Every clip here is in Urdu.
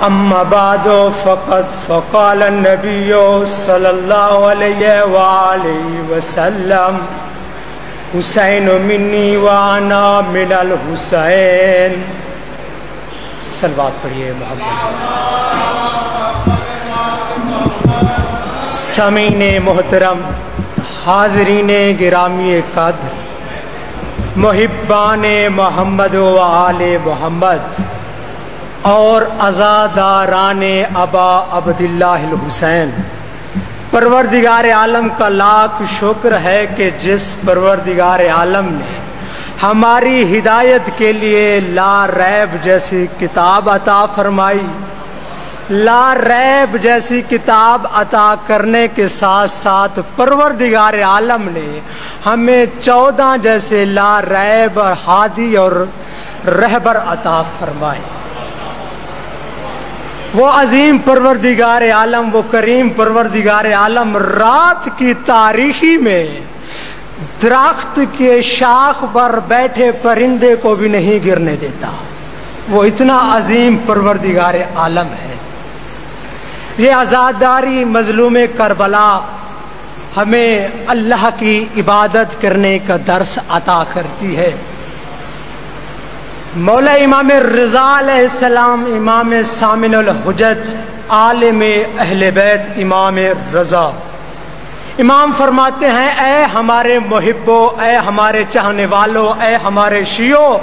اما بعد فقد فقال النبی صلی اللہ علیہ وآلہ وسلم حسین منی وانا من الحسین. صلوات پڑھیے محمد. سامعین محترم، حاضرین گرامی قدر، محبان محمد و آل محمد اور عزاداران ابا عبداللہ الحسین، پروردگار عالم کا لاکھ شکر ہے کہ جس پروردگار عالم نے ہماری ہدایت کے لیے لا ریب جیسی کتاب عطا فرمائی. لا ریب جیسی کتاب عطا کرنے کے ساتھ ساتھ پروردگار عالم نے ہمیں 14 جیسے لا ریب اور ہادی اور رہبر عطا فرمائے. وہ عظیم پروردگار عالم، وہ کریم پروردگار عالم رات کی تاریکی میں درخت کے شاخ پر بیٹھے پرندے کو بھی نہیں گرنے دیتا. وہ اتنا عظیم پروردگار عالم ہے. یہ عزاداری مظلوم کربلا ہمیں اللہ کی عبادت کرنے کا درس عطا کرتی ہے. مولا امام رضا علیہ السلام، امام سامن الحجج، عالم اہل بیت امام رضا، امام فرماتے ہیں اے ہمارے محبو، اے ہمارے چاہنے والوں، اے ہمارے شیعوں،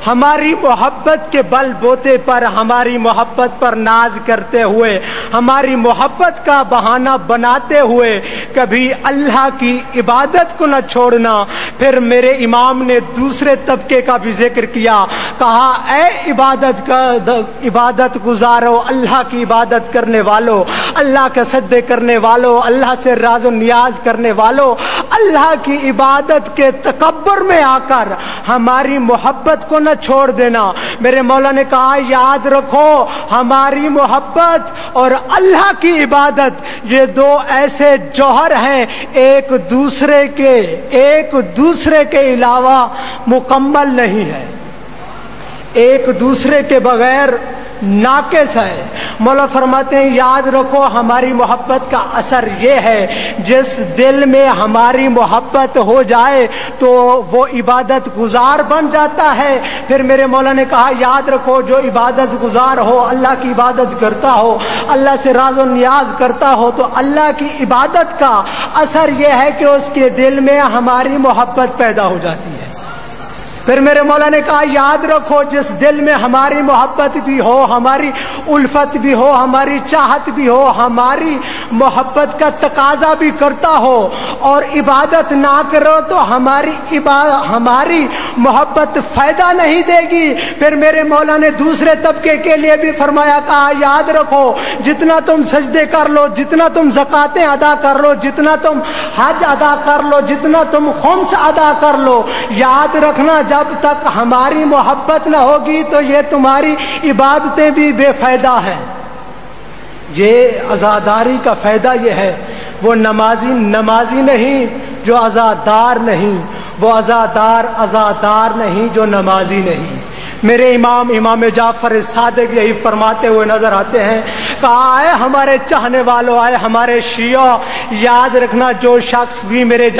ہماری محبت کے بل بوتے پر، ہماری محبت پر ناز کرتے ہوئے، ہماری محبت کا بہانہ بناتے ہوئے کبھی اللہ کی عبادت کو نہ چھوڑنا. پھر میرے امام نے دوسرے طبقے کا بھی ذکر کیا، کہا اے عبادت گزارو، اللہ کی عبادت کرنے والوں، اللہ کے سجدے کرنے والوں، اللہ سے راز و نیاز کرنے والوں، اللہ کی عبادت کے تکبر میں آ کر ہماری محبت کو نہ چھوڑ دینا. میرے مولا نے کہا یاد رکھو ہماری محبت اور اللہ کی عبادت یہ دو ایسے جوہر ہیں، ایک دوسرے کے علاوہ مکمل نہیں ہے، ایک دوسرے کے بغیر ناقص ہے. مولا فرماتے ہیں یاد رکھو ہماری محبت کا اثر یہ ہے، جس دل میں ہماری محبت ہو جائے تو وہ عبادت گزار بن جاتا ہے. پھر میرے مولا نے کہا یاد رکھو جو عبادت گزار ہو، اللہ کی عبادت کرتا ہو، اللہ سے راز و نیاز کرتا ہو، تو اللہ کی عبادت کا اثر یہ ہے کہ اس کے دل میں ہماری محبت پیدا ہو جاتی ہے. پھر میرے مولا نے کہا یاد رکھو جس دل میں ہماری محبت بھی ہو، ہماری الفت بھی ہو، ہماری چاہت بھی ہو، ہماری محبت کا تقاضا بھی کرتا ہو اور عبادت نہ کرو تو ہماری محبت فائدہ نہیں دے گی. پھر میرے مولا نے دوسرے طبقے کے لیے بھی فرمایا، کہا یاد رکھو جتنا تم سجدے کر لو، جتنا تم زکاتیں ادا کر لو، جتنا تم حج ادا کر لو، جتنا تم خمس ادا کر لو، یاد رکھنا جب تک ہماری محبت نہ ہوگی تو یہ تمہاری عبادتیں بھی بے فائدہ ہیں. یہ عزاداری کا فائدہ یہ ہے، وہ نمازی نہیں جو عزادار نہیں، وہ عزادار نہیں جو نمازی نہیں. میرے امام جعفر صادق یہی فرماتے ہوئے نظر آتے ہیں، کہا اے ہمارے چاہنے والوں، اے ہمارے شیعہ، یاد رکھنا جو شخص بھی میرے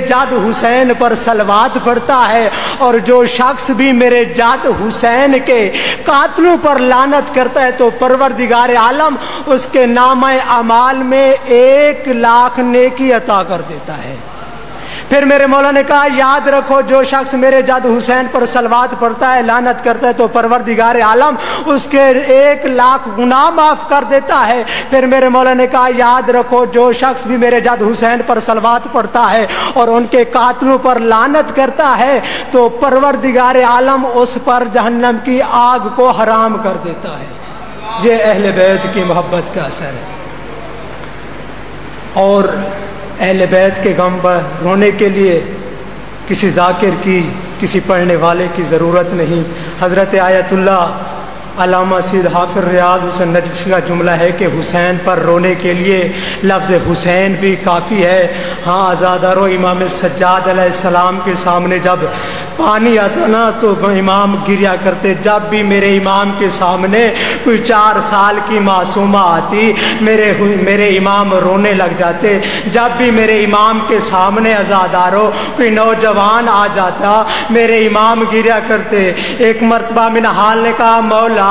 جد حسین پر صلوات پڑھتا ہے اور جو شخص بھی میرے جد حسین کے قاتلوں پر لعنت کرتا ہے تو پروردگار عالم اس کے نامہ اعمال میں 1,00,000 نیکی عطا کر دیتا ہے. پھر میرے مولا نے کہا یاد رکھو جو شخص میرے جد حسین پر صلوات پڑھتا ہے، لعنت کرتا ہے تو پروردگار عالم اس کے 1,00,000 گناہ معاف کر دیتا ہے. پھر میرے مولا نے کہا یاد رکھو جو شخص بھی میرے جد حسین پر صلوات پڑھتا ہے اور ان کے قاتلوں پر لعنت کرتا ہے تو پروردگار عالم اس پر جہنم کی آگ کو حرام کر دیتا ہے. یہ اہل بیت کی محبت کا اثر ہے. اور اہل بیت کے غم پر رونے کے لیے کسی ذاکر کی، کسی پڑھنے والے کی ضرورت نہیں. حضرت آیت اللہ علامہ سید حافظ ریاض حسین نجفی کا جملہ ہے کہ حسین پر رونے کے لیے لفظ حسین بھی کافی ہے۔ ہاں عزادارو، امام سجاد علیہ السلام کے سامنے جب پانی آتا نا تو امام گریا کرتے۔ جب بھی میرے امام کے سامنے کوئی 4 سال کی معصومہ آتی میرے امام رونے لگ جاتے۔ جب بھی میرے امام کے سامنے عزادارو کوئی نوجوان آ جاتا میرے امام گریا کرتے۔ ایک مرتبہ منہال نے کہا مولا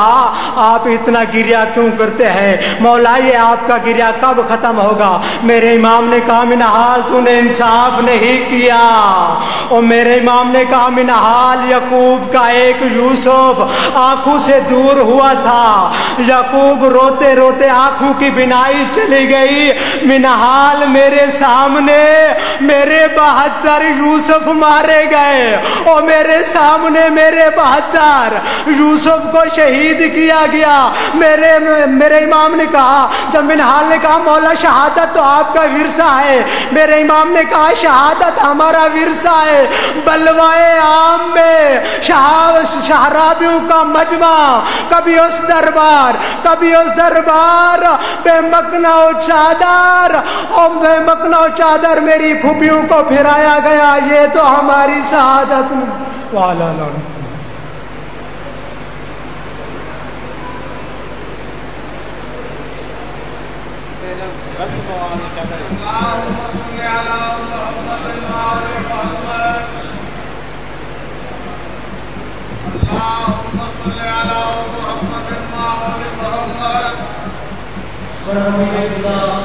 آپ اتنا گریا کیوں کرتے ہیں؟ مولا یہ آپ کا گریا کب ختم ہوگا؟ میرے امام نے کہا منہال تو نے انصاف نہیں کیا۔ اور میرے امام نے کہا منہال یعقوب کا ایک یوسف آنکھوں سے دور ہوا تھا، یعقوب روتے روتے آنکھوں کی بینائی چلی گئی۔ منہال میرے سامنے میرے 72 یوسف مارے گئے اور میرے سامنے میرے 72 یوسف کو شہید کیا گیا۔ میرے امام نے کہا، جب منہال نے کہا مولا شہادت تو آپ کا ورثہ ہے، میرے امام نے کہا شہادت ہمارا ورثہ ہے۔ بلوائے عام میں شہرابیوں کا مجمع، کبھی اس دربار کبھی اس دربار، بے مکنا و چادر اور بے مکنا و چادر میری پھوپھیوں کو پھرایا گیا۔ یہ تو ہماری شہادت والا لعنت۔ محمد